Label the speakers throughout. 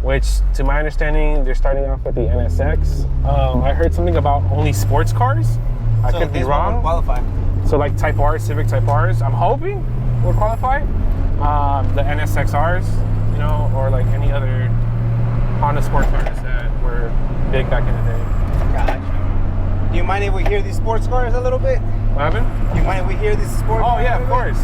Speaker 1: which to my understanding, they're starting off with the NSX. I heard something about only sports cars. I could be wrong.
Speaker 2: Qualify.
Speaker 1: So like Type R, Civic Type Rs, I'm hoping will qualify. The NSXRs, you know, or like any other Honda sports cars that were big back in the day.
Speaker 2: Gotcha. Do you mind if we hear these sports cars a little bit?
Speaker 1: What happened?
Speaker 2: Do you mind if we hear these sports cars?
Speaker 1: Oh yeah, of course.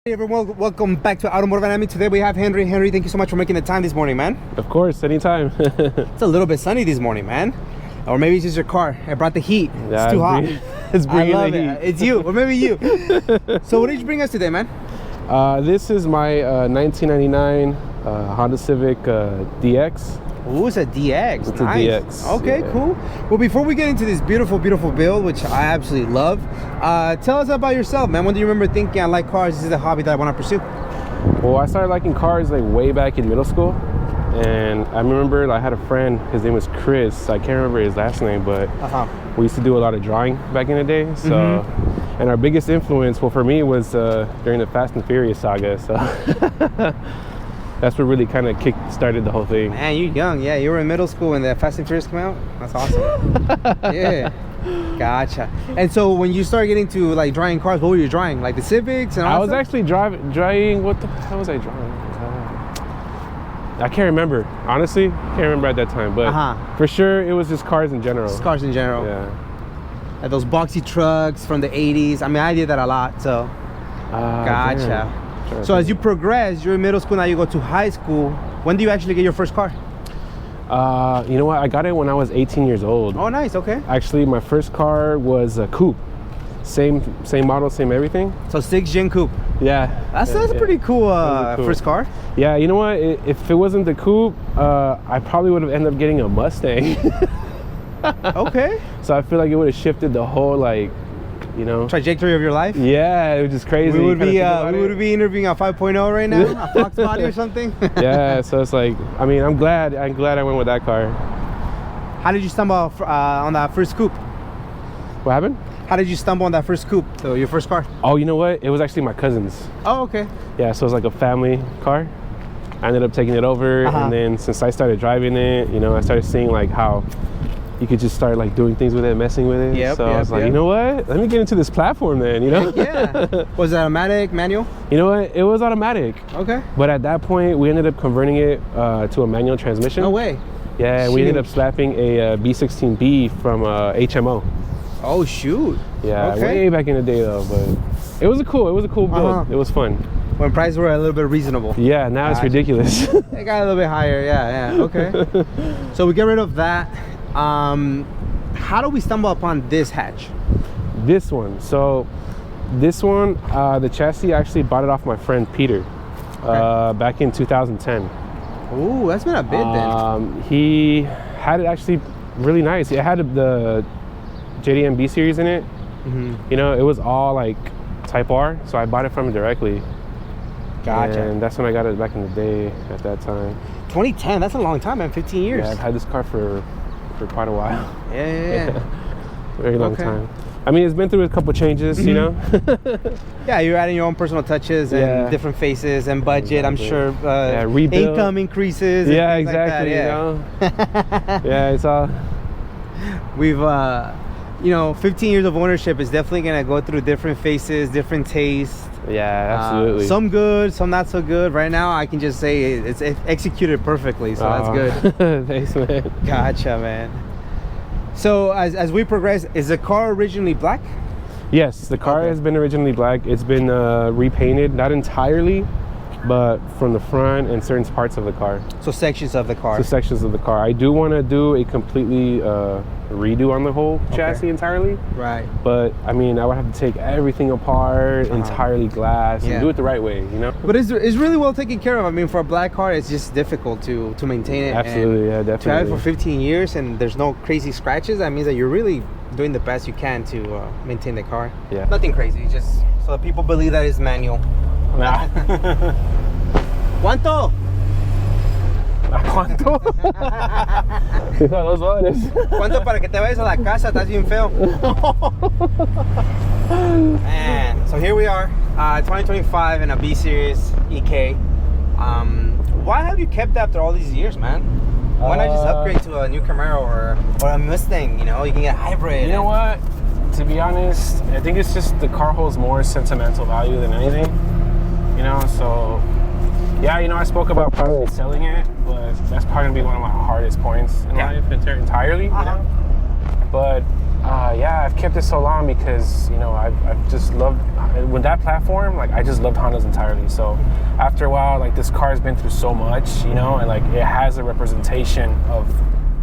Speaker 2: Hey everyone, welcome back to Automotive Anatomy. Today we have Henry. Henry, thank you so much for making the time this morning, man.
Speaker 1: Of course, anytime.
Speaker 2: It's a little bit sunny this morning, man. Or maybe it's just your car. I brought the heat.
Speaker 1: Yeah,
Speaker 2: it's too hot.
Speaker 1: It's bringing the heat.
Speaker 2: It's you, or maybe you. So what did you bring us today, man?
Speaker 1: This is my 1999 Honda Civic DX.
Speaker 2: Ooh, it's a DX.
Speaker 1: It's
Speaker 2: nice.
Speaker 1: a DX.
Speaker 2: Okay, yeah. Cool. Well, before we get into this beautiful, beautiful build, which I absolutely love, tell us about yourself, man. When do you remember thinking, I like cars, this is a hobby that I want to pursue?
Speaker 1: Well, I started liking cars like way back in middle school. And I remember I had a friend, his name was Chris. I can't remember his last name, but we used to do a lot of drawing back in the day. So, and our biggest influence, well, for me was during the Fast and Furious saga. So that's what really kind of started the whole thing.
Speaker 2: Man, you're young. Yeah, you were in middle school when the Fast and Furious came out. That's awesome. Yeah. Gotcha. And so when you started getting to like drawing cars, what were you drawing? Like the Civics and all
Speaker 1: I was actually drawing, what the hell was I drawing? I can't remember. Honestly, can't remember at that time. But for sure, it was just cars in general.
Speaker 2: Just cars in general.
Speaker 1: Yeah.
Speaker 2: Like those boxy trucks from the 80s. I mean, I did that a lot, so. Gotcha. So as you progress, you're in middle school, now you go to high school. When do you actually get your first car?
Speaker 1: You know what? I got it when I was 18 years old.
Speaker 2: Oh, nice. Okay.
Speaker 1: Actually, my first car was a coupe. Same model, same everything.
Speaker 2: So 6th gen coupe.
Speaker 1: Yeah.
Speaker 2: That's pretty cool,
Speaker 1: cool
Speaker 2: first car.
Speaker 1: Yeah, you know what? If it wasn't the coupe, I probably would have ended up getting a Mustang.
Speaker 2: Okay.
Speaker 1: So I feel like it would have shifted the whole, like, you know,
Speaker 2: trajectory of your life.
Speaker 1: Yeah, it was just crazy.
Speaker 2: We would be interviewing a 5.0 right now, a Fox body or something.
Speaker 1: Yeah, so it's like, I mean, I'm glad I went with that car.
Speaker 2: How did you stumble on that first coupe?
Speaker 1: What happened?
Speaker 2: How did you stumble on that first coupe, so your first car?
Speaker 1: Oh, you know what? It was actually my cousin's.
Speaker 2: Oh, okay.
Speaker 1: Yeah, so it was like a family car. I ended up taking it over, and then since I started driving it, you know, I started seeing like how you could just start like doing things with it, messing with it. So I was like, you know what? Let me get into this platform then, you know?
Speaker 2: Yeah. Was it automatic, manual?
Speaker 1: You know what? It was automatic.
Speaker 2: Okay.
Speaker 1: But at that point, we ended up converting it to a manual transmission.
Speaker 2: No way.
Speaker 1: Yeah, we ended up slapping a B16B from HMO.
Speaker 2: Oh shoot.
Speaker 1: Yeah, way back in the day though, but it was a cool build. It was fun.
Speaker 2: When prices were a little bit reasonable.
Speaker 1: Yeah, now it's ridiculous.
Speaker 2: It got a little bit higher, yeah, okay. So we get rid of that. How do we stumble upon this hatch?
Speaker 1: This one. So this one, the chassis, I actually bought it off my friend Peter back in 2010.
Speaker 2: Ooh, that's been a bit then.
Speaker 1: He had it actually really nice. It had the JDM B series in it. You know, it was all like Type R, so I bought it from him directly.
Speaker 2: Gotcha.
Speaker 1: And that's when I got it back in the day at that time.
Speaker 2: 2010, that's a long time, man. 15 years.
Speaker 1: Yeah, I've had this car for quite a while.
Speaker 2: Yeah.
Speaker 1: Very long time. I mean, it's been through a couple changes, you know.
Speaker 2: Yeah, you're adding your own personal touches and different faces and budget. I'm sure income increases.
Speaker 1: Yeah, exactly. Like that, you know. Yeah, it's all.
Speaker 2: We've, you know, 15 years of ownership is definitely gonna go through different faces, different tastes.
Speaker 1: Yeah, absolutely.
Speaker 2: Some good, some not so good. Right now, I can just say it's executed perfectly, so that's good.
Speaker 1: Thanks, man.
Speaker 2: Gotcha, man. So as we progress, is the car originally black?
Speaker 1: Yes, the car has been originally black. It's been repainted, not entirely, but from the front and certain parts of the car.
Speaker 2: So sections of the car.
Speaker 1: So sections of the car. I do want to do a completely redo on the whole chassis entirely.
Speaker 2: Right.
Speaker 1: But I mean, I would have to take everything apart, entirely glass, and do it the right way, you know?
Speaker 2: But it's really well taken care of. I mean, for a black car, it's just difficult to maintain it.
Speaker 1: Absolutely, yeah, definitely.
Speaker 2: To have it for 15 years and there's no crazy scratches, that means that you're really doing the best you can to maintain the car.
Speaker 1: Yeah.
Speaker 2: Nothing crazy, just so that people believe that it's manual.
Speaker 1: Nah.
Speaker 2: ¿Cuánto?
Speaker 1: ¿Cuánto? Los dólares.
Speaker 2: ¿Cuánto para que te vayas a la casa? Estás bien feo. Man, so here we are, 2025 in a B Series EK. Why have you kept after all these years, man? Why not just upgrade to a new Camaro or a Mustang? You know, you can get a hybrid.
Speaker 1: You know what? To be honest, I think it's just the car holds more sentimental value than anything. You know, so yeah, you know, I spoke about probably selling it, but that's probably gonna be one of my hardest points in life entirely. You know, but yeah, I've kept it so long because you know I've just loved with that platform. Like I just loved Hondas entirely. So after a while, like this car has been through so much, you know, and like it has a representation of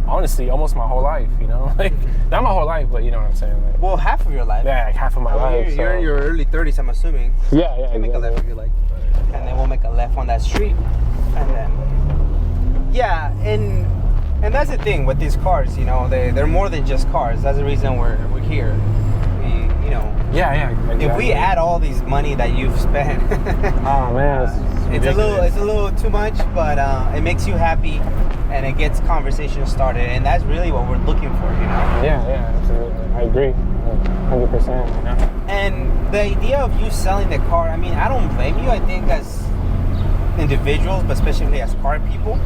Speaker 1: honestly almost my whole life. You know, like not my whole life, but you know what I'm saying. Like,
Speaker 2: well, half of your life.
Speaker 1: Yeah, like half of my life.
Speaker 2: You're in your early 30s, I'm assuming.
Speaker 1: Yeah,
Speaker 2: You can make a left if you like. And then we'll make a left on that street, and then and that's the thing with these cars, you know, they're more than just cars. That's the reason we're here. We, you know,
Speaker 1: exactly.
Speaker 2: If we add all these money that you've spent,
Speaker 1: oh man,
Speaker 2: it's a little too much, but it makes you happy and it gets conversation started, and that's really what we're looking for, you know.
Speaker 1: Yeah, absolutely. I agree, 100%. You know.
Speaker 2: And the idea of you selling the car, I mean, I don't blame you. I think as individuals, but especially as car people,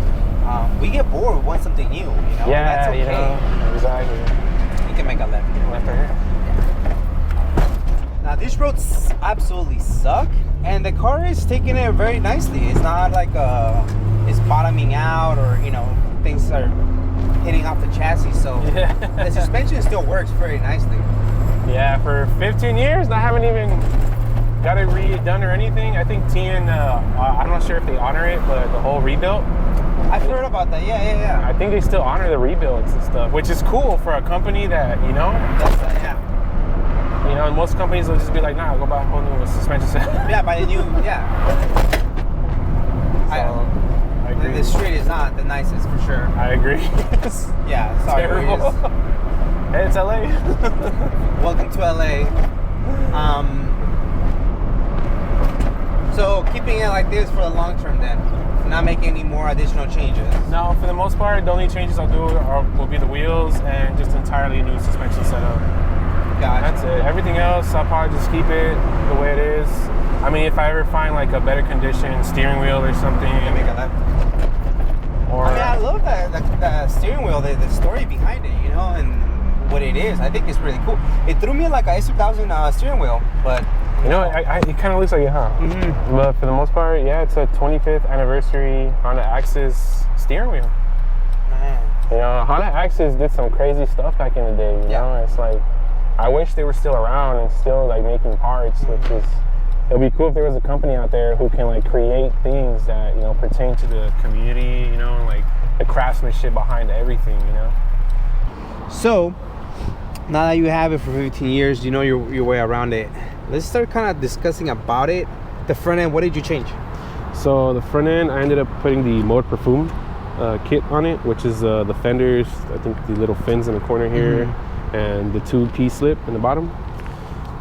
Speaker 2: we get bored. We want something new, you know.
Speaker 1: Yeah,
Speaker 2: that's okay.
Speaker 1: You know, exactly.
Speaker 2: You can make a left here.
Speaker 1: Left right here.
Speaker 2: Now these roads absolutely suck, and the car is taking it very nicely. It's not like it's bottoming out or you know things are hitting off the chassis. So the suspension still works very nicely.
Speaker 1: Yeah, for 15 years, I haven't even got it redone or anything. I think TN, I'm not sure if they honor it, but the whole rebuild.
Speaker 2: I've heard about that. Yeah.
Speaker 1: I think they still honor the rebuilds and stuff, which is cool for a company that you know.
Speaker 2: That's yeah.
Speaker 1: You know, and most companies will just be like, nah, go buy a whole new suspension set.
Speaker 2: Yeah, buy a new,
Speaker 1: So, I agree.
Speaker 2: The street is not the nicest for sure.
Speaker 1: I agree.
Speaker 2: Yeah, sorry.
Speaker 1: Terrible. Hey, it's LA.
Speaker 2: Welcome to LA. So keeping it like this for the long term then. Not making any more additional changes.
Speaker 1: No, for the most part, the only changes I'll do will be the wheels and just entirely new suspension setup.
Speaker 2: Gotcha.
Speaker 1: That's it. Everything else, I'll probably just keep it the way it is. I mean, if I ever find like a better condition steering wheel or something.
Speaker 2: Make a left.
Speaker 1: Or,
Speaker 2: I mean, I love the steering wheel, the story behind it, you know, and what it is. I think it's really cool. It threw me like a S2000 steering wheel, but
Speaker 1: you know, it kind of looks like it, huh? Mm-hmm. But for the most part, yeah, it's a 25th anniversary Honda Axis steering wheel.
Speaker 2: Man.
Speaker 1: You know, Honda Axis did some crazy stuff back in the day. You know, it's like I wish they were still around and still like making parts, which is. It'd be cool if there was a company out there who can like create things that, you know, pertain to the community, you know, like the craftsmanship behind everything, you know.
Speaker 2: So, now that you have it for 15 years, you know your way around it. Let's start kind of discussing about it. The front end, what did you change?
Speaker 1: So the front end, I ended up putting the Mode Parfum kit on it, which is the fenders, I think the little fins in the corner here, and the 2P slip in the bottom.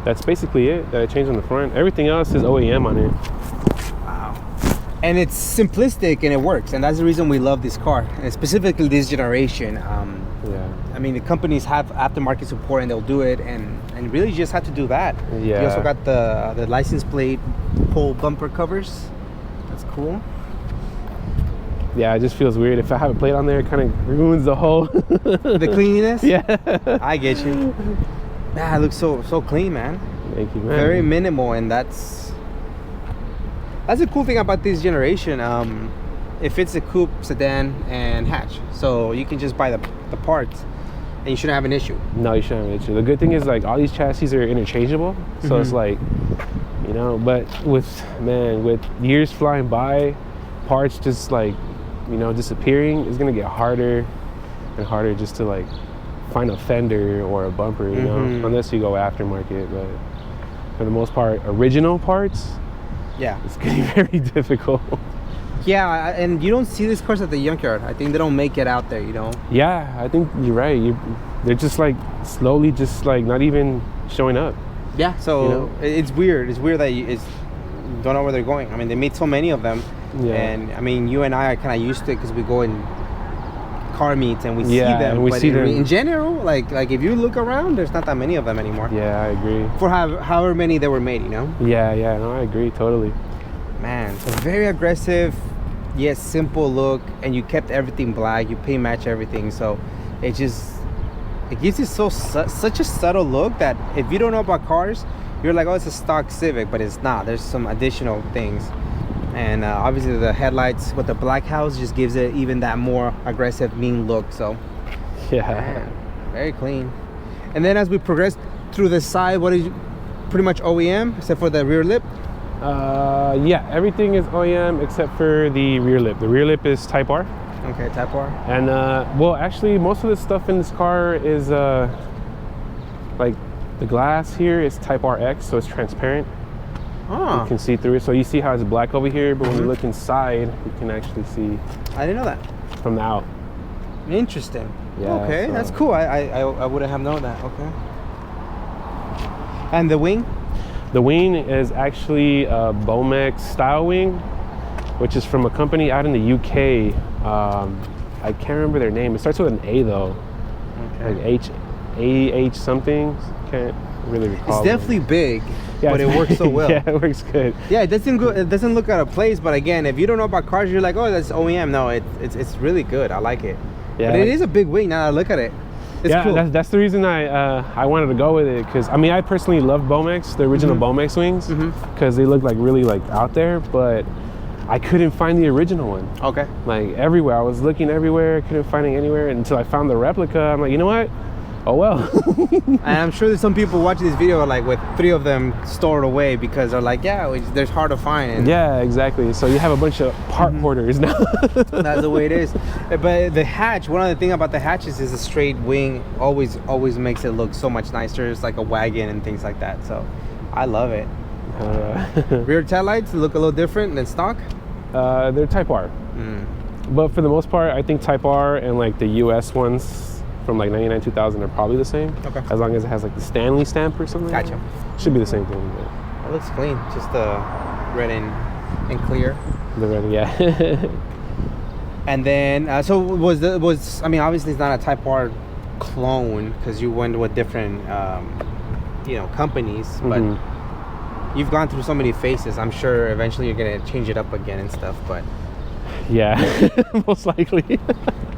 Speaker 1: That's basically it that I changed on the front. Everything else is OEM on it.
Speaker 2: Wow. And it's simplistic and it works. And that's the reason we love this car. And specifically this generation. I mean, the companies have aftermarket support and they'll do it. And really you just have to do that.
Speaker 1: Yeah.
Speaker 2: You also got the license plate pull bumper covers. That's cool.
Speaker 1: Yeah, it just feels weird. If I have a plate on there, it kind of ruins the whole...
Speaker 2: the cleanliness?
Speaker 1: Yeah.
Speaker 2: I get you. Man, it looks so clean, man.
Speaker 1: Thank you, man.
Speaker 2: Very minimal, and that's a cool thing about this generation. It fits a coupe, sedan, and hatch, so you can just buy the parts. and you shouldn't have an issue.
Speaker 1: No, you shouldn't have an issue. The good thing is like all these chassis are interchangeable, so it's like, you know, but with years flying by, parts just like, you know, disappearing, it's gonna get harder and harder just to like find a fender or a bumper, you know, unless you go aftermarket. But for the most part, original parts, it's getting very difficult.
Speaker 2: Yeah, and you don't see these cars at the junkyard. I think they don't make it out there, you know.
Speaker 1: Yeah, I think you're right. They're just like slowly, just like not even showing up.
Speaker 2: Yeah, so
Speaker 1: you know?
Speaker 2: It's weird. It's weird that you don't know where they're going. I mean, they made so many of them, and I mean, you and I are kind of used to it because we go in car meets and we see them.
Speaker 1: And
Speaker 2: in general, like if you look around, there's not that many of them anymore.
Speaker 1: Yeah, I agree.
Speaker 2: For however many they were made, you know.
Speaker 1: Yeah, no, I agree totally. Man,
Speaker 2: so very aggressive, yet simple look, and you kept everything black. You paint match everything, so it gives you such a subtle look that if you don't know about cars, you're like, oh, it's a stock Civic, but it's not. There's some additional things. And obviously the headlights with the black house just gives it even that more aggressive, mean look. So man, very clean. And then as we progress through the side, what is pretty much OEM except for the rear lip?
Speaker 1: Yeah, everything is OEM except for the rear lip. The rear lip is Type R.
Speaker 2: Okay, Type R.
Speaker 1: And well, actually most of the stuff in this car is like the glass here is Type RX, so it's transparent.
Speaker 2: Oh.
Speaker 1: You can see through it. So you see how it's black over here, but when you look inside, you can actually see.
Speaker 2: I didn't know that.
Speaker 1: From the out.
Speaker 2: Interesting.
Speaker 1: Yeah.
Speaker 2: Okay,
Speaker 1: so.
Speaker 2: That's cool. I wouldn't have known that. Okay. And the wing?
Speaker 1: The wing is actually a Bomex style wing, which is from a company out in the UK. I can't remember their name. It starts with an A though. Okay. Like H something. Can't really recall.
Speaker 2: It's definitely big. Yeah, but it works so well.
Speaker 1: Yeah, it works good.
Speaker 2: Yeah, it doesn't look out of place, but again, if you don't know about cars, you're like, oh, that's OEM. No, it's really good. I like it. Yeah, but it is a big wing. Now that I look at it, it's cool.
Speaker 1: That's the reason I wanted to go with it, because I mean, I personally love Bomex, the original Bomex wings, because they look like really like out there, but I couldn't find the original one.
Speaker 2: Okay.
Speaker 1: Like everywhere, I was looking everywhere, couldn't find it anywhere until I found the replica. I'm like, you know what? Oh well.
Speaker 2: And I'm sure there's some people watching this video like with 3 of them stored away because they're like, yeah, they're hard to find. And
Speaker 1: yeah, exactly. So you have a bunch of part hoarders now.
Speaker 2: That's the way it is. But the hatch, one of the things about the hatches is a straight wing always makes it look so much nicer. It's like a wagon and things like that. So I love it. Rear taillights look a little different than stock.
Speaker 1: They're Type R. But for the most part, I think Type R and like the US ones from like 99, 2000 are probably the same. Okay. As long as it has like the Stanley stamp or something.
Speaker 2: Gotcha.
Speaker 1: Should be the same thing. But.
Speaker 2: It looks clean. Just red and clear.
Speaker 1: The red, yeah.
Speaker 2: And then, so was I mean, obviously it's not a Type R clone because you went with different, you know, companies, but you've gone through so many phases. I'm sure eventually you're gonna change it up again and stuff, but.
Speaker 1: Yeah, most likely.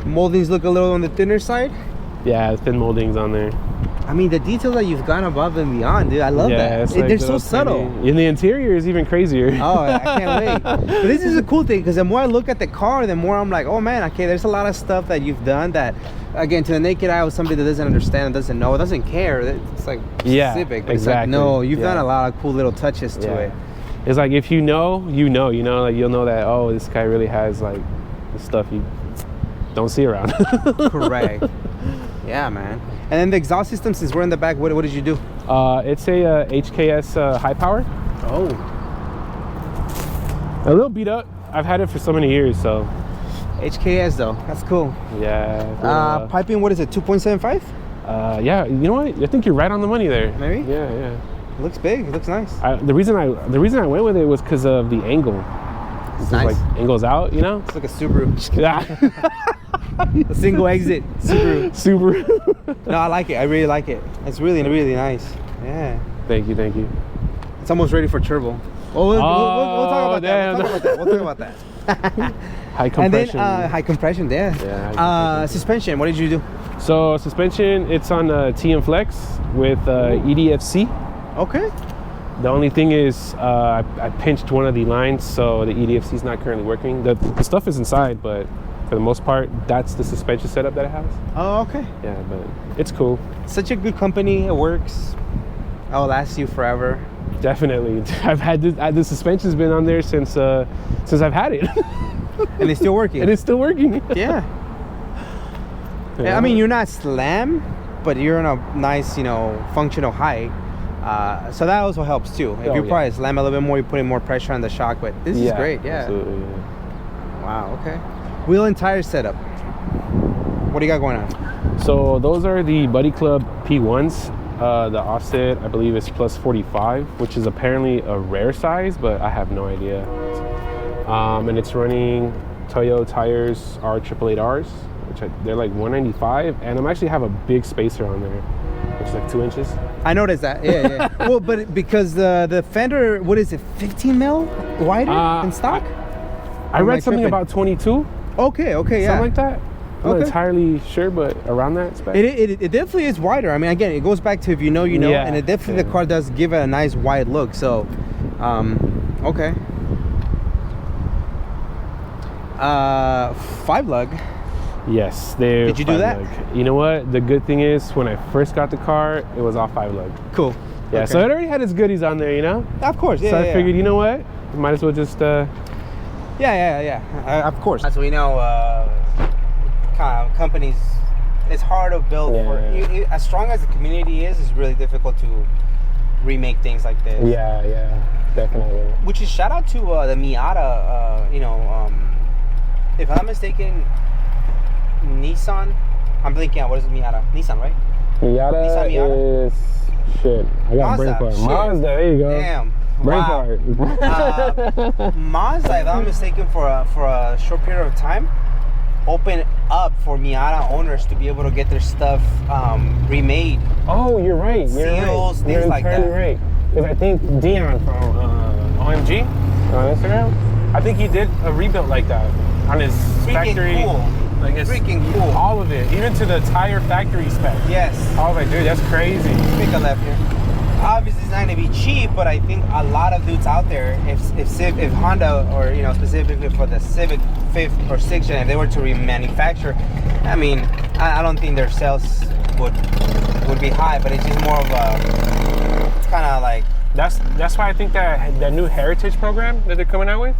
Speaker 2: Moldings look a little on the thinner side.
Speaker 1: Yeah, thin moldings on there.
Speaker 2: I mean, the details that you've gone above and beyond, dude. I love that. Like they're so subtle.
Speaker 1: And the interior is even crazier.
Speaker 2: Oh, I can't wait. But this is a cool thing because the more I look at the car, the more I'm like, oh man, okay, there's a lot of stuff that you've done that, again, to the naked eye, with somebody that doesn't understand, doesn't know, doesn't care. It's like Civic. But exactly. It's like, no, you've done a lot of cool little touches to it.
Speaker 1: It's like if you know, like you'll know that, oh, this guy really has like the stuff you don't see around.
Speaker 2: Correct. Yeah, man. And then the exhaust system, since we're in the back, what did you do?
Speaker 1: It's a HKS high power.
Speaker 2: Oh.
Speaker 1: A little beat up. I've had it for so many years, so.
Speaker 2: HKS though, that's cool.
Speaker 1: Yeah.
Speaker 2: Piping, what is it, 2.75?
Speaker 1: Yeah, you know what? I think you're right on the money there.
Speaker 2: Maybe?
Speaker 1: Yeah.
Speaker 2: It looks big, it looks nice.
Speaker 1: The reason I went with it was because of the angle. It's nice. Like angles out, you know?
Speaker 2: It's like a Subaru.
Speaker 1: Yeah.
Speaker 2: A single exit
Speaker 1: Subaru.
Speaker 2: No, I like it. I really like it. It's really, really nice. Yeah.
Speaker 1: Thank you.
Speaker 2: It's almost ready for turbo. Oh, we'll talk about that. We'll talk about that.
Speaker 1: High compression.
Speaker 2: And then high compression,
Speaker 1: yeah.
Speaker 2: Suspension, what did you do?
Speaker 1: So suspension, it's on TM Flex with EDFC.
Speaker 2: Okay.
Speaker 1: The only thing is I pinched one of the lines, so the EDFC is not currently working. The stuff is inside, but for the most part, that's the suspension setup that it has.
Speaker 2: Oh, okay.
Speaker 1: Yeah, but it's cool.
Speaker 2: Such a good company. It works. It'll last you forever.
Speaker 1: Definitely. I've had the suspension's been on there since I've had it.
Speaker 2: And it's still working.
Speaker 1: And it's still working.
Speaker 2: Yeah. I mean, you're not slam, but you're in a nice, functional height. So that also helps too. If you probably slam a little bit more, you put in more pressure on the shock. But this is great. Yeah.
Speaker 1: Absolutely.
Speaker 2: Wow. Okay. Wheel and tire setup. What do you got going on?
Speaker 1: So those are the Buddy Club P1s. The offset, I believe, is plus 45, which is apparently a rare size, but I have no idea. And it's running Toyo tires R888Rs, which they're like 195, and I'm actually have a big spacer on there, which is like 2 inches.
Speaker 2: I noticed that. Yeah. Well, but because the fender, what is it, 15 mil wider in stock?
Speaker 1: I read something about 22.
Speaker 2: Okay, yeah.
Speaker 1: Something like that. I'm not entirely sure, but around that spec.
Speaker 2: It definitely is wider. I mean, again, it goes back to if you know, and it definitely the car does give it a nice wide look. So, okay. 5-lug.
Speaker 1: Yes, they.
Speaker 2: Did you do that?
Speaker 1: You know what? The good thing is, when I first got the car, it was all 5-lug.
Speaker 2: Cool.
Speaker 1: Yeah, so it already had its goodies on there,
Speaker 2: Of course, yeah.
Speaker 1: So I figured, you know what? Might as well just.
Speaker 2: Yeah. Of course. As we know, kind of companies, it's hard to build for. As strong as the community is, it's really difficult to remake things like this.
Speaker 1: Yeah, definitely.
Speaker 2: Which is shout out to the Miata. If I'm not mistaken, Nissan. I'm blinking out. What is it, Miata? Nissan, right?
Speaker 1: Miata is shit. I got brain fart. Mazda. There you go.
Speaker 2: Damn.
Speaker 1: Brain fart.
Speaker 2: Mazda, if I'm not mistaken, for a short period of time, open up for Miata owners to be able to get their stuff remade.
Speaker 1: Oh, you're right.
Speaker 2: Seals, things like that.
Speaker 1: You're right. Because I think Dion from OMG on Instagram, I think he did a rebuild like that on his factory.
Speaker 2: Cool.
Speaker 1: Like it's
Speaker 2: freaking cool.
Speaker 1: All of it, even to the tire factory spec.
Speaker 2: Yes.
Speaker 1: I was like, dude, that's crazy.
Speaker 2: Make a left here. Obviously, it's not going to be cheap, but I think a lot of dudes out there, if Honda, or specifically for the Civic 5th or 6th gen, if they were to remanufacture, I mean, I don't think their sales would be high, but it's just more of a, it's kind of like.
Speaker 1: That's why I think that new Heritage program that they're coming out with.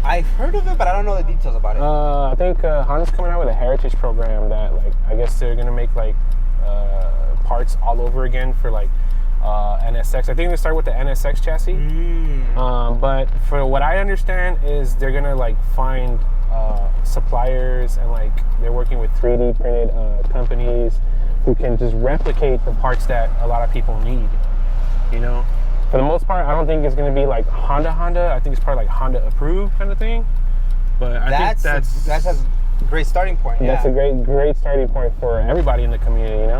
Speaker 2: I've heard of it, but I don't know the details about it.
Speaker 1: I think Honda's coming out with a Heritage program that, like, I guess they're gonna make like parts all over again for like NSX. I think they start with the NSX chassis. But for what I understand is they're gonna like find suppliers, and like they're working with 3D printed companies who can just replicate the parts that a lot of people need. For the most part, I don't think it's going to be like Honda. I think it's probably like Honda approved kind of thing. But I think that's
Speaker 2: a great starting point.
Speaker 1: That's a great starting point for everybody in the community,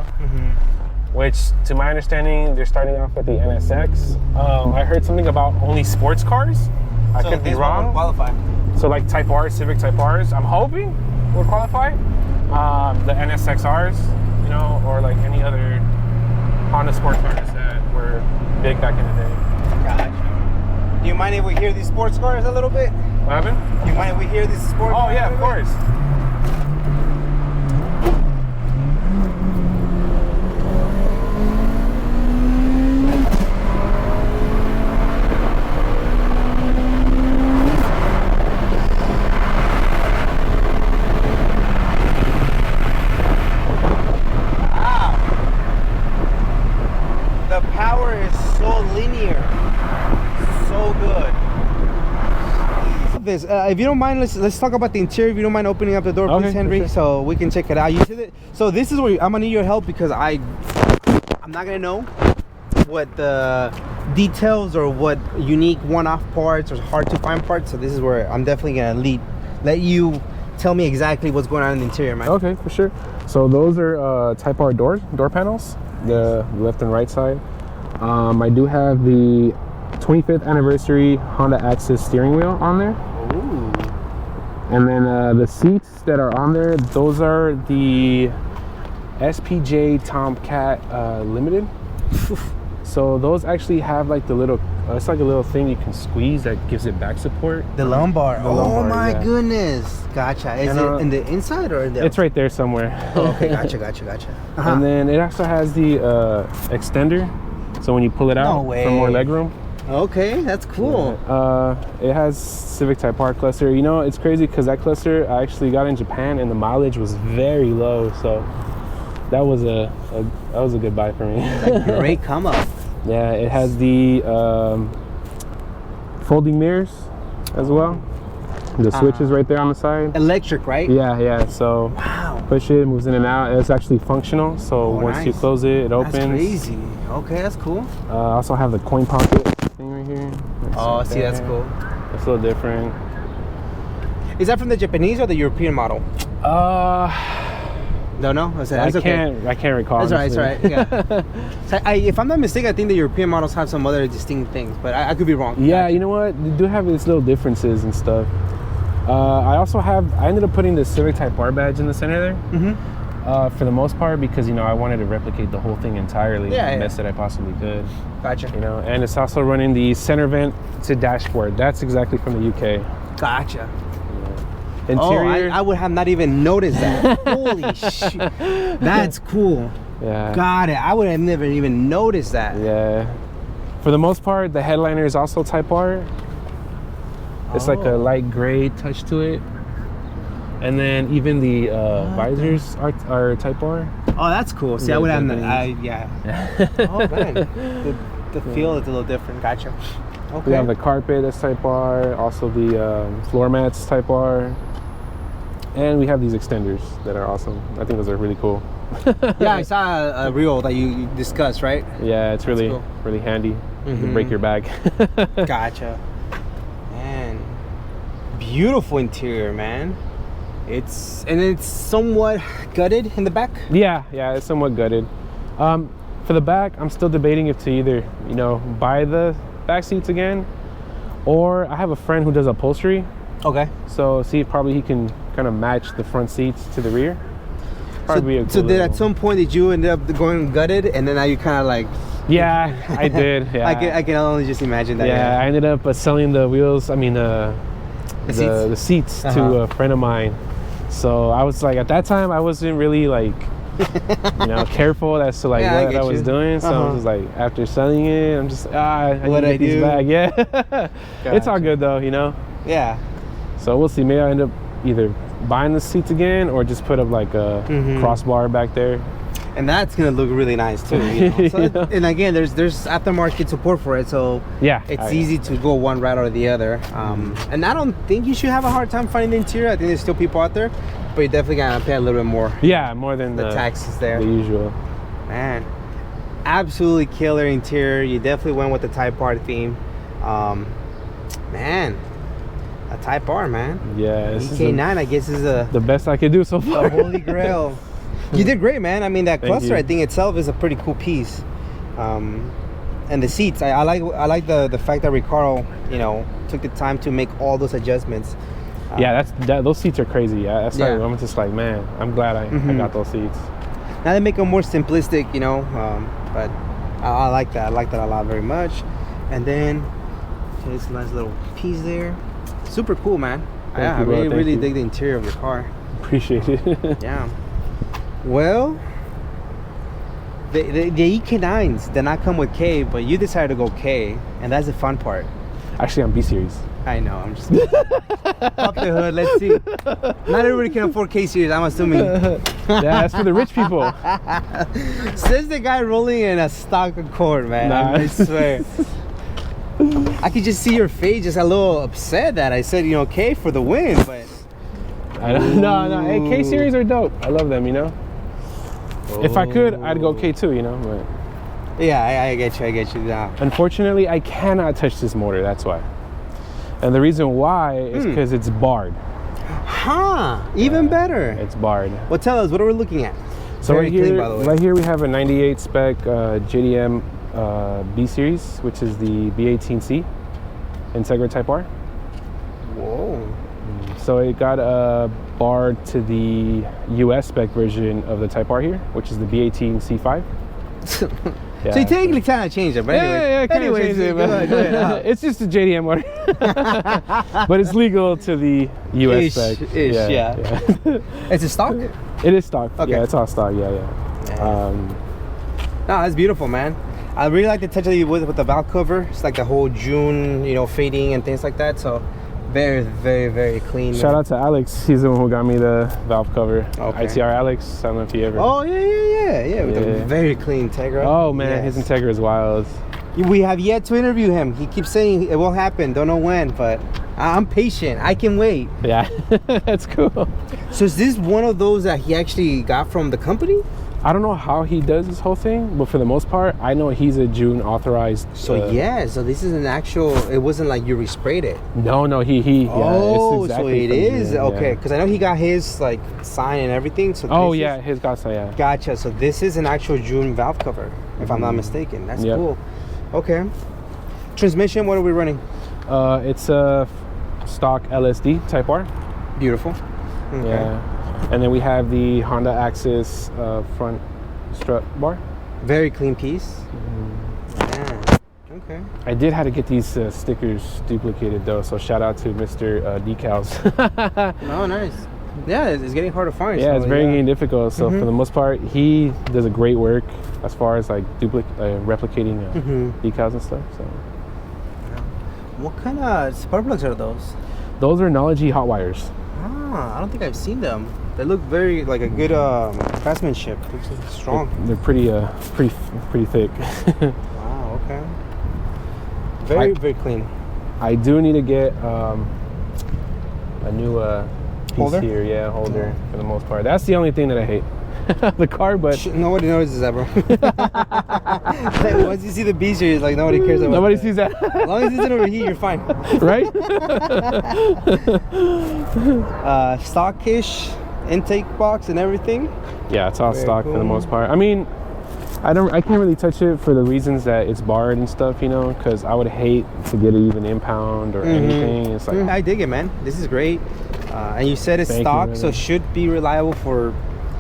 Speaker 1: Which, to my understanding, they're starting off with the NSX. I heard something about only sports cars. I could be wrong.
Speaker 2: Qualify.
Speaker 1: So like Type R, Civic Type Rs, I'm hoping will qualify. The NSXRs, or like any other Honda sports cars that were big back in the day.
Speaker 2: Gotcha. Do you mind if we hear these sports cars a little bit?
Speaker 1: What happened?
Speaker 2: Do you mind if we hear these sports cars?
Speaker 1: Oh yeah, of course.
Speaker 2: If you don't mind, let's talk about the interior. If you don't mind opening up the door, please, Henry, sure. So we can check it out. So this is where I'm gonna need your help, because I'm not gonna know what the details or what unique one-off parts or hard to find parts. So this is where I'm definitely gonna let you tell me exactly what's going on in the interior, man.
Speaker 1: Okay, for sure. So those are Type R door panels, the left and right side. I do have the 25th anniversary Honda Access steering wheel on there.
Speaker 2: Ooh.
Speaker 1: And then the seats that are on there, those are the SPJ Tomcat Limited. So those actually have like the little it's like a little thing you can squeeze that gives it back support.
Speaker 2: The lumbar.
Speaker 1: The lumbar,
Speaker 2: oh my
Speaker 1: yeah.
Speaker 2: goodness. Gotcha. Is it in the inside or in the...
Speaker 1: It's right there somewhere.
Speaker 2: Oh, okay, gotcha.
Speaker 1: And then it also has the extender. So when you pull it out for more legroom.
Speaker 2: Okay, that's cool.
Speaker 1: It has Civic Type R cluster. You know, it's crazy because that cluster I actually got in Japan and the mileage was very low. So that was a good buy for me.
Speaker 2: Like great come up.
Speaker 1: Yeah, it has the folding mirrors as well. The switch is right there on the side.
Speaker 2: Electric, right?
Speaker 1: Yeah. So
Speaker 2: wow.
Speaker 1: Push it, moves in and out. It's actually functional. So once you close it, it opens.
Speaker 2: That's crazy. Okay, that's cool.
Speaker 1: I also have the coin pocket thing right here.
Speaker 2: That's cool.
Speaker 1: It's a little different.
Speaker 2: Is that from the Japanese or the European model? Don't know. I
Speaker 1: can't recall.
Speaker 2: That's right. Yeah. So if I'm not mistaken, I think the European models have some other distinct things, but I could be wrong.
Speaker 1: Yeah, you know what? They do have these little differences and stuff. I ended up putting the Civic Type R badge in the center there. Mm-hmm. For the most part, because I wanted to replicate the whole thing entirely, the best that I possibly could.
Speaker 2: Gotcha.
Speaker 1: And it's also running the center vent to dashboard. That's exactly from the UK.
Speaker 2: Gotcha.
Speaker 1: Interior.
Speaker 2: I would have not even noticed that. Holy shit. That's cool.
Speaker 1: Yeah.
Speaker 2: Got it. I would have never even noticed that.
Speaker 1: Yeah. For the most part, the headliner is also Type R. It's like a light gray touch to it. And then even the visors are Type R.
Speaker 2: Oh, that's cool. See, I would have... yeah. Oh, man. The feel is a little different. Gotcha. Okay.
Speaker 1: We have the carpet that's Type R. Also the floor mats Type R. And we have these extenders that are awesome. I think those are really cool.
Speaker 2: Yeah, I saw a reel that you discussed, right?
Speaker 1: Yeah, it's really handy. You can break your back.
Speaker 2: Gotcha. Man, beautiful interior, man. It's somewhat gutted in the back.
Speaker 1: Yeah, it's somewhat gutted. For the back, I'm still debating if to either buy the back seats again, or I have a friend who does upholstery.
Speaker 2: Okay.
Speaker 1: So probably he can kind of match the front seats to the rear.
Speaker 2: So at some point did you end up going gutted, and then now you kind of like...
Speaker 1: Yeah, I did. Yeah.
Speaker 2: I can only just imagine that.
Speaker 1: Yeah, I ended up selling the wheels. I mean the seats to a friend of mine. So I was like, at that time I wasn't really like careful as to what I was doing. So I was just like, after selling it, I'm just I need to get these back. Yeah. Gotcha. It's all good though,
Speaker 2: Yeah.
Speaker 1: So we'll see. Maybe I end up either buying the seats again or just put up like a crossbar back there.
Speaker 2: And that's gonna look really nice too. So and again, there's aftermarket support for it, so it's easy to go one route or the other. And I don't think you should have a hard time finding the interior. I think there's still people out there, but you're definitely gonna pay a little bit more.
Speaker 1: Yeah, more than
Speaker 2: the taxes there.
Speaker 1: The usual.
Speaker 2: Man, absolutely killer interior. You definitely went with the Type R theme. Man, a Type R, man.
Speaker 1: Yeah,
Speaker 2: EK9, I guess is
Speaker 1: the best I could do so far.
Speaker 2: The holy grail. You did great, man. I mean, that cluster, I think itself is a pretty cool piece. And the seats, I like the fact that Ricardo, took the time to make all those adjustments.
Speaker 1: Yeah, those seats are crazy. I'm just like, man, I'm glad I got those seats.
Speaker 2: Now they make them more simplistic, but I like that. I like that a lot very much. And then this nice little piece there. Super cool, man. I really dig the interior of your car.
Speaker 1: Appreciate it.
Speaker 2: Yeah. Well, the EK9s did not come with K, but you decided to go K, and that's the fun part.
Speaker 1: Actually, I'm B series.
Speaker 2: I know. I'm just pop the hood. Let's see. Not everybody can afford K series, I'm assuming.
Speaker 1: Yeah, that's for the rich people.
Speaker 2: Says the guy rolling in a stock Accord, man.
Speaker 1: Nah.
Speaker 2: I swear. I could just see your face, just a little upset that I said, K for the win, but.
Speaker 1: No. Hey, K series are dope. I love them. If I could, I'd go K2. But
Speaker 2: yeah, I get you now.
Speaker 1: Unfortunately, I cannot touch this motor. That's why. And the reason why is because it's BARD.
Speaker 2: Even better.
Speaker 1: It's BARD.
Speaker 2: Well, tell us, what are we looking at?
Speaker 1: So right here we have a 98 spec JDM B series, which is the B18C Integra Type R.
Speaker 2: Whoa.
Speaker 1: So it got a BARD to the US spec version of the Type R here, which is the B18C5. Yeah.
Speaker 2: So you technically kind of changed it, but anyways,
Speaker 1: it,
Speaker 2: go ahead.
Speaker 1: It's just a JDM motor, but it's legal to the US spec.
Speaker 2: Yeah. It's a stock?
Speaker 1: It is stock.
Speaker 2: Okay.
Speaker 1: Yeah, it's all stock. Yeah.
Speaker 2: No, that's beautiful, man. I really like the touch that you with the valve cover. It's like the whole June, fading and things like that. So very, very, very clean.
Speaker 1: Shout out to Alex. He's the one who got me the valve cover.
Speaker 2: Okay.
Speaker 1: ITR Alex. I don't know if you ever.
Speaker 2: Oh yeah. With a very clean Integra.
Speaker 1: Oh man, his Integra is wild.
Speaker 2: We have yet to interview him. He keeps saying it will happen. Don't know when, but I'm patient. I can wait.
Speaker 1: Yeah, that's cool.
Speaker 2: So is this one of those that he actually got from the company?
Speaker 1: I don't know how he does this whole thing, but for the most part, I know he's a June authorized.
Speaker 2: So so this is an actual. It wasn't like you resprayed it.
Speaker 1: No, he.
Speaker 2: Oh,
Speaker 1: it's exactly
Speaker 2: so it is
Speaker 1: June,
Speaker 2: okay. Because I know he got his like sign and everything. So
Speaker 1: his got sign. Yeah.
Speaker 2: Gotcha. So this is an actual June valve cover, if I'm not mistaken. That's cool. Okay. Transmission. What are we running?
Speaker 1: It's a stock LSD Type R.
Speaker 2: Beautiful. Okay.
Speaker 1: Yeah. And then we have the Honda Axis front strut bar.
Speaker 2: Very clean piece. Yeah. Okay.
Speaker 1: I did have to get these stickers duplicated though, so shout out to Mr. Decals.
Speaker 2: Oh, nice. Yeah, it's getting hard to find.
Speaker 1: Yeah, so, it's very getting difficult. So for the most part, he does a great work as far as like replicating decals and stuff. So.
Speaker 2: What kind of spark plugs are those?
Speaker 1: Those are Nology hot wires.
Speaker 2: I don't think I've seen them. They look very like a good craftsmanship. Looks strong.
Speaker 1: They're pretty thick.
Speaker 2: Wow. Okay. Very clean.
Speaker 1: I do need to get a new piece
Speaker 2: holder?
Speaker 1: here. Yeah, holder for the most part. That's the only thing that I hate. The car, but
Speaker 2: nobody notices that, bro. Once you see the B series, like nobody cares about.
Speaker 1: Nobody sees that.
Speaker 2: As long as it's in over here, you're fine.
Speaker 1: Right?
Speaker 2: Stockish intake box and everything.
Speaker 1: Yeah, it's all stock for the most part. I mean, I can't really touch it for the reasons that it's BARD and stuff, because I would hate to get it even impound or anything. It's like
Speaker 2: I dig it, man. This is great. And you said it's stock, so it should be reliable for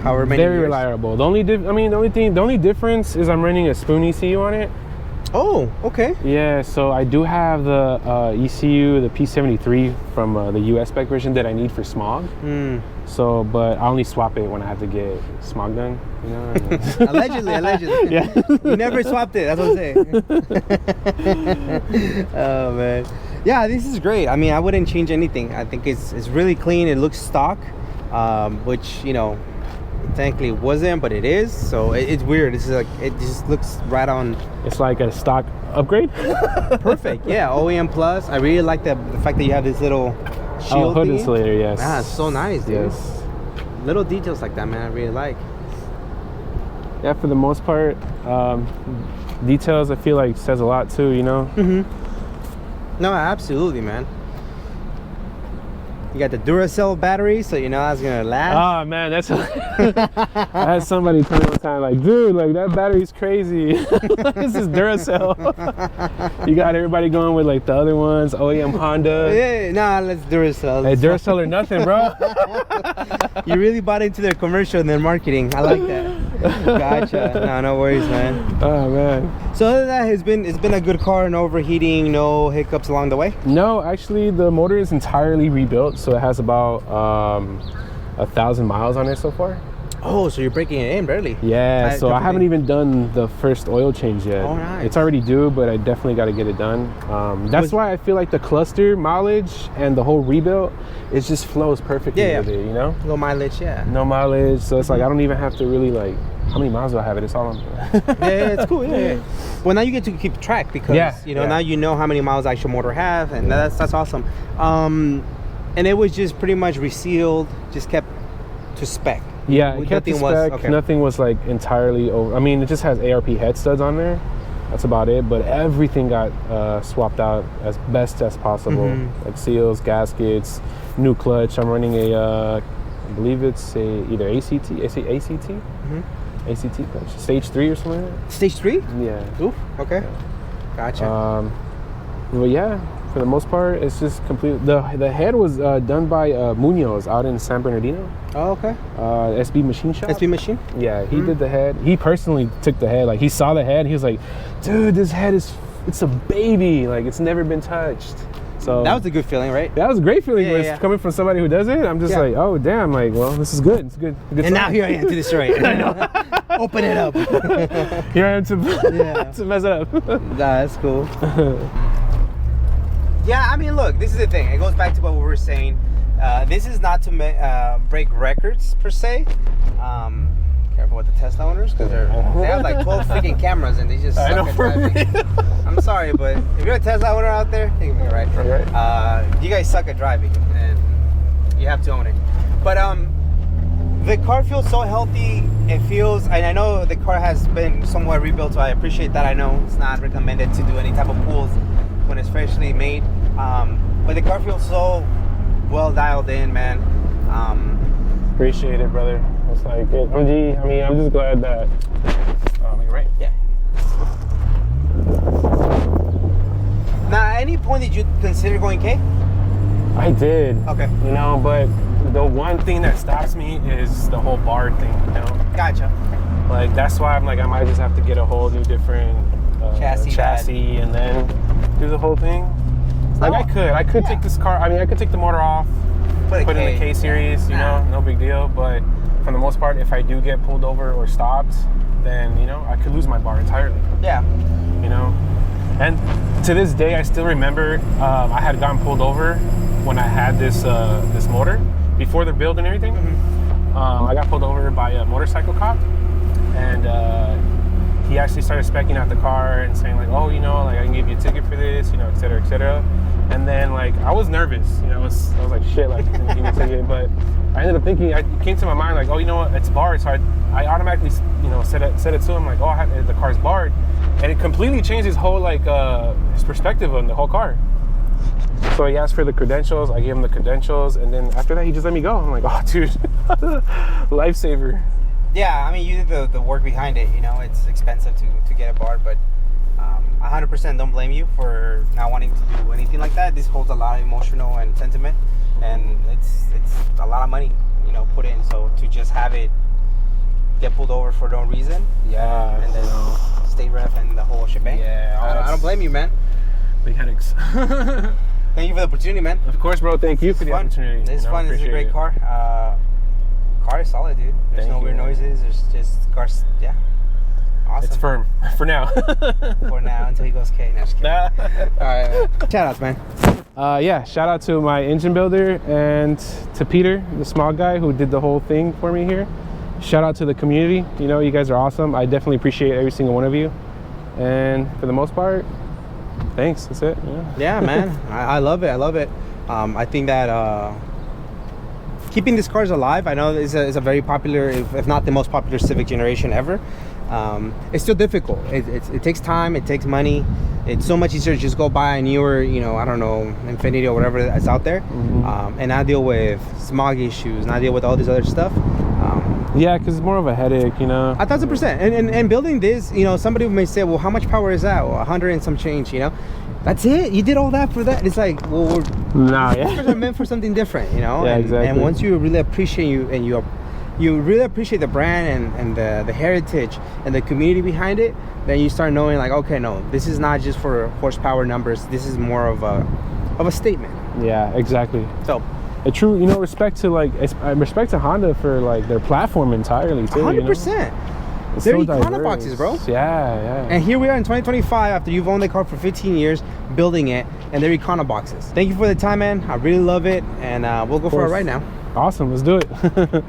Speaker 2: however many years.
Speaker 1: Very reliable. The only difference is I'm running a spoon ECU on it.
Speaker 2: Oh, okay.
Speaker 1: Yeah, so I do have the ECU, the P73 from the US spec version that I need for smog. So, but I only swap it when I have to get smog done,
Speaker 2: Allegedly.
Speaker 1: Yeah.
Speaker 2: You never swapped it, that's what I'm saying. Oh, man. Yeah, this is great. I mean, I wouldn't change anything. I think it's really clean. It looks stock, which, technically it wasn't, but it is. So it's weird. This is like, it just looks right on.
Speaker 1: It's like a stock upgrade.
Speaker 2: Perfect. Yeah, OEM plus. I really like the fact that you have this little shield
Speaker 1: hood
Speaker 2: thingy.
Speaker 1: insulator. Yes.
Speaker 2: Ah, it's so nice, dude.
Speaker 1: Yes.
Speaker 2: Little details like that, man, I really like.
Speaker 1: Yeah, for the most part, details I feel like says a lot too,
Speaker 2: No, absolutely, man. You got the Duracell battery, so that's gonna last.
Speaker 1: Oh man, that's I had somebody tell me one time, like, dude, like that battery's crazy. This is Duracell. You got everybody going with like the other ones, OEM Honda.
Speaker 2: Yeah, nah, let's Duracell.
Speaker 1: Hey, Duracell or nothing, bro.
Speaker 2: You really bought into their commercial and their marketing. I like that. Gotcha. No worries, man.
Speaker 1: Oh man.
Speaker 2: So other than that, it's been a good car, no overheating, no hiccups along the way?
Speaker 1: No, actually the motor is entirely rebuilt, so it has about 1,000 miles on it so far.
Speaker 2: Oh, so you're breaking it in barely?
Speaker 1: Yeah, so I haven't even done the first oil change yet.
Speaker 2: Oh, nice.
Speaker 1: It's already due, but I definitely got to get it done. That's why I feel like the cluster mileage and the whole rebuild, it just flows perfectly with it,
Speaker 2: Low mileage, yeah.
Speaker 1: No mileage, so it's like I don't even have to really like, how many miles do I have it? It's all on.
Speaker 2: Yeah, it's cool. Yeah. Well, now you get to keep track because now you know how many miles the actual motor have, and that's awesome. And it was just pretty much resealed, just kept to spec.
Speaker 1: Yeah, it kept the spec. Okay. Nothing was like entirely over. I mean, it just has ARP head studs on there. That's about it. But everything got swapped out as best as possible. Like seals, gaskets, new clutch. I'm running a, I believe it's either ACT, ACT clutch, stage 3 or something like that.
Speaker 2: Stage 3?
Speaker 1: Yeah.
Speaker 2: Oof. Okay. Gotcha.
Speaker 1: But yeah, for for the most part, it's just complete. The head was done by Munoz out in San Bernardino.
Speaker 2: Oh, okay.
Speaker 1: SB Machine Shop.
Speaker 2: SB Machine?
Speaker 1: Yeah, he did the head. He personally took the head. Like, he saw the head. He was like, dude, this head it's a baby. Like, it's never been touched. So
Speaker 2: that was a good feeling, right?
Speaker 1: That was a great feeling.
Speaker 2: Yeah.
Speaker 1: Coming from somebody who does it, I'm just like, oh, damn. Like, well, this is good. It's good.
Speaker 2: And now here I am to destroy it. I know. Open it up.
Speaker 1: Here I am to mess it up.
Speaker 2: That's cool. Yeah, I mean, look, this is the thing. It goes back to what we were saying. This is not to break records, per se. Careful with the Tesla owners, because they have like 12 freaking cameras and they just suck at driving. I'm sorry, but if you're a Tesla owner out there, take me right. You guys suck at driving, and you have to own it. But the car feels so healthy. It feels, and I know the car has been somewhat rebuilt, so I appreciate that. I know it's not recommended to do any type of pulls when it's freshly made, but the car feels so well dialed in, man.
Speaker 1: Appreciate it, brother. It's like, I'm just glad that. You're right.
Speaker 2: Yeah. Now, at any point did you consider going K?
Speaker 1: I did.
Speaker 2: Okay.
Speaker 1: You know, but the one thing that stops me is the whole BARD thing. You know.
Speaker 2: Gotcha.
Speaker 1: Like, that's why I'm like, I might just have to get a whole new different chassis and then do the whole thing. Like, I could take this car. I could take the motor off, put it in the K series. You know, no big deal. But for the most part, if I do get pulled over or stopped, then, you know, I could lose my BARD entirely.
Speaker 2: Yeah.
Speaker 1: You know, and to this day, I still remember I had gotten pulled over when I had this this motor before the build and everything. I got pulled over by a motorcycle cop, and he actually started specking out the car and saying like, oh, you know, like, I can give you a ticket for this, you know, et cetera, et cetera. And then, like, I was nervous, you know, I was like, shit, like, he's gonna give me a ticket. But I ended up thinking, it came to my mind, like, oh, you know what, it's BARD. So I automatically, you know, said it to him, like, oh, the car's BARD. And it completely changed his whole, like, his perspective on the whole car. So he asked for the credentials, I gave him the credentials, and then after that, he just let me go. I'm like, oh, dude, lifesaver.
Speaker 2: Yeah, I mean, you did the work behind it, you know, it's expensive to get a BARD, but 100% don't blame you for not wanting to do anything like that. This holds a lot of emotional and sentiment, and it's a lot of money, you know, put in. So to just have it get pulled over for no reason, and then state ref and the whole shebang. Yeah, I don't blame you, man.
Speaker 1: Big headaches.
Speaker 2: Thank you for the opportunity, man.
Speaker 1: Of course, bro. Thank you for the opportunity.
Speaker 2: This is fun. This is a great car. Car is solid, dude. There's no weird noises. There's just cars. Yeah. Awesome.
Speaker 1: It's firm for now.
Speaker 2: For now, until he goes K. No, just kidding. All right, man. Shout outs, man.
Speaker 1: Yeah, shout out to my engine builder and to Peter, the small guy who did the whole thing for me here. Shout out to the community. You know, you guys are awesome. I definitely appreciate every single one of you. And for the most part, thanks. That's it.
Speaker 2: Yeah, man. I love it. I love it. I think that keeping these cars alive, I know is a very popular, if not the most popular Civic generation ever. It's still difficult. It takes time, it takes money. It's so much easier to just go buy a newer, you know, I don't know, Infiniti or whatever that's out there, and not deal with smog issues, not deal with all this other stuff.
Speaker 1: Yeah, because it's more of a headache, you know.
Speaker 2: 1,000%. And building this, you know, somebody may say, well, how much power is that? Well, 100 and some change, you know. That's it. You did all that for that. It's like, well, these cars are meant for something different, you know.
Speaker 1: Yeah, exactly.
Speaker 2: And once you really appreciate you really appreciate the brand and the heritage and the community behind it, then you start knowing like, okay, no, this is not just for horsepower numbers. This is more of a statement.
Speaker 1: Yeah, exactly.
Speaker 2: So
Speaker 1: a true, you know, respect to Honda for like their platform entirely too.
Speaker 2: 100%.
Speaker 1: You know?
Speaker 2: They're Econo boxes, bro.
Speaker 1: Yeah.
Speaker 2: And here we are in 2025 after you've owned the car for 15 years, building it, and they're Econo boxes. Thank you for the time, man. I really love it, and we'll go for it right now.
Speaker 1: Awesome. Let's do it.